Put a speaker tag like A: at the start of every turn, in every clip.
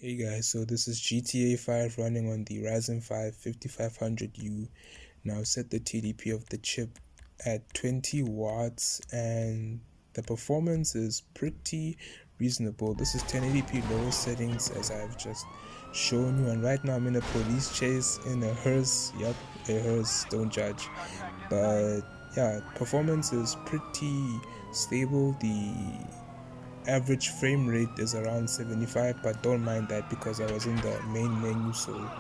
A: Hey guys, so this is GTA 5 running on the Ryzen 5 5500U. Now set the TDP of the chip at 20 watts and the performance is pretty reasonable. This is 1080p lowest settings as I've just shown you, and right now I'm in a police chase in a hearse. Yep, a hearse, don't judge. But yeah, performance is pretty stable. The average frame rate is around 75, but don't mind that because I was in the main menu. So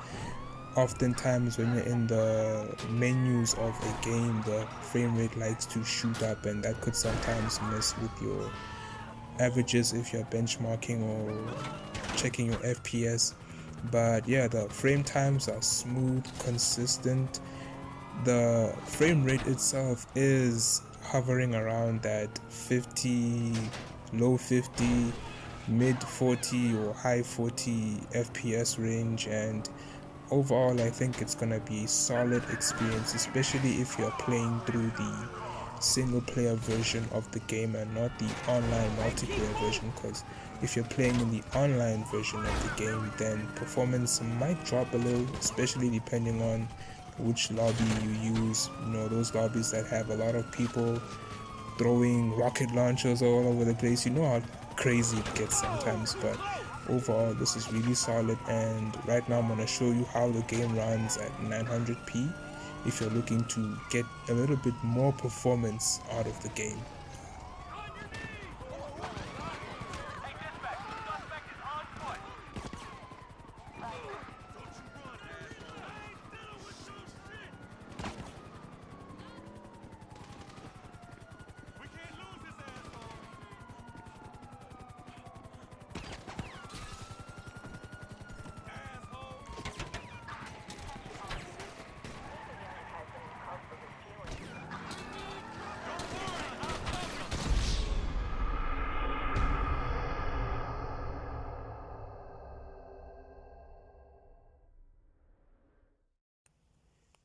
A: oftentimes when you're in the menus of a game, the frame rate likes to shoot up, and that could sometimes mess with your averages if you're benchmarking or checking your FPS. But yeah, the frame times are smooth, consistent. The frame rate itself is hovering around that 50, low 50, mid 40 or high 40 FPS range, and overall I think it's gonna be a solid experience, especially if you're playing through the single player version of the game and not the online multiplayer version, because if you're playing in the online version of the game, then performance might drop a little, especially depending on which lobby you use. You know, those lobbies that have a lot of people throwing rocket launchers all over the place, you know how crazy it gets sometimes. But overall this is really solid, and right now I'm going to show you how the game runs at 900p if you're looking to get a little bit more performance out of the game.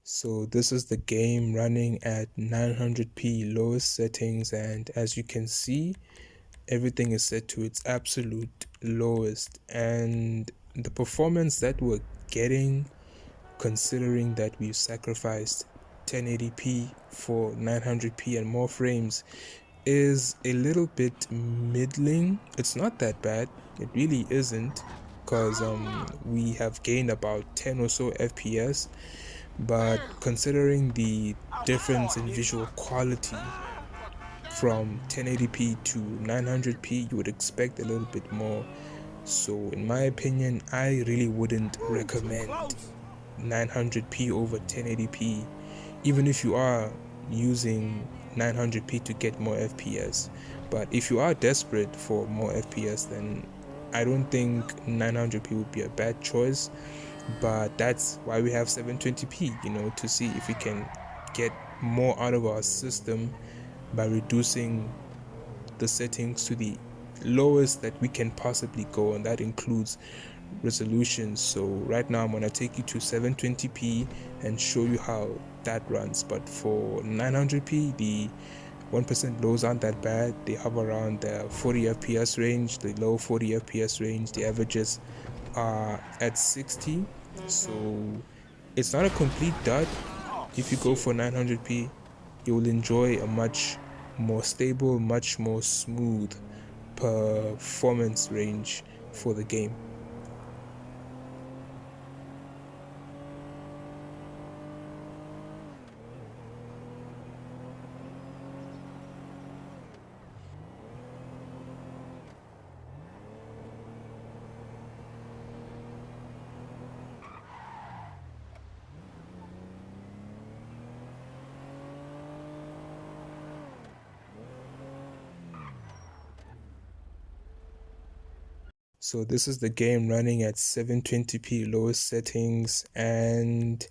A: So this is the game running at 900p lowest settings, and as you can see, everything is set to its absolute lowest, and the performance that we're getting, considering that we've sacrificed 1080p for 900p and more frames, is a little bit middling. It's not that bad, it really isn't, because we have gained about 10 or so FPS, but considering the difference in visual quality from 1080p to 900p, you would expect a little bit more. So in my opinion, I really wouldn't recommend 900p over 1080p, even if you are using 900p to get more FPS. But if you are desperate for more FPS, then I don't think 900p would be a bad choice. But that's why we have 720p, you know, to see if we can get more out of our system by reducing the settings to the lowest that we can possibly go, and that includes resolution. So right now I'm going to take you to 720p and show you how that runs. But for 900p, the 1% lows aren't that bad. They hover around the 40 FPS range, the low 40 FPS range. The averages are at 60, so it's not a complete dud. If you go for 900p, you will enjoy a much more stable, much more smooth performance range for the game. So this is the game running at 720p lowest settings, and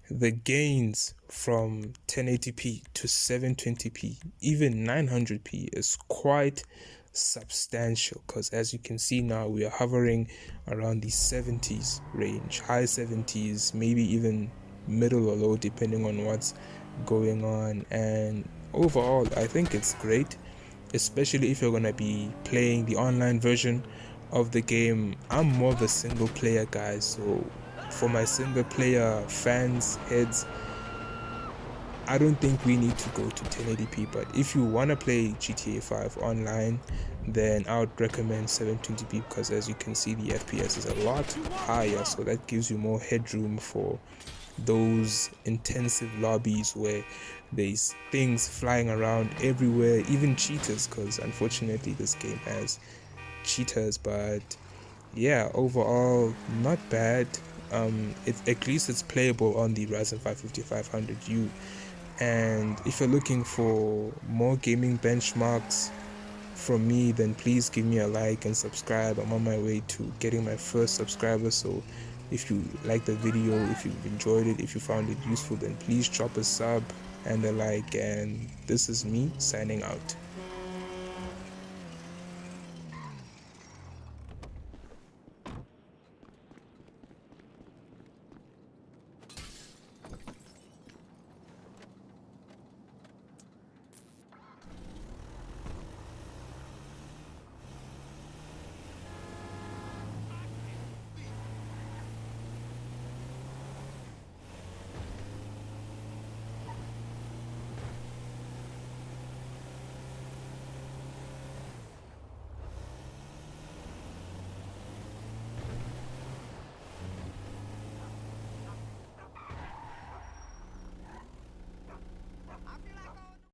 A: the gains from 1080p to 720p, even 900p, is quite substantial, because as you can see now, we are hovering around the 70s range, high 70s, maybe even middle or low depending on what's going on. And overall I think it's great, especially if you're going to be playing the online version of the game, I'm more of a single player guy, so for my single player fans heads, I don't think we need to go to 1080p, but if you want to play GTA 5 online, then I would recommend 720p, because as you can see, the FPS is a lot higher, so that gives you more headroom for those intensive lobbies where there's things flying around everywhere, even cheaters, because unfortunately this game has cheaters. But yeah, overall not bad. At least it's playable on the Ryzen 5 5500U. And if you're looking for more gaming benchmarks from me, then please give me a like and subscribe. I'm on my way to getting my first subscriber, so if you like the video, if you've enjoyed it, if you found it useful, then please drop a sub and a like. And this is me signing out.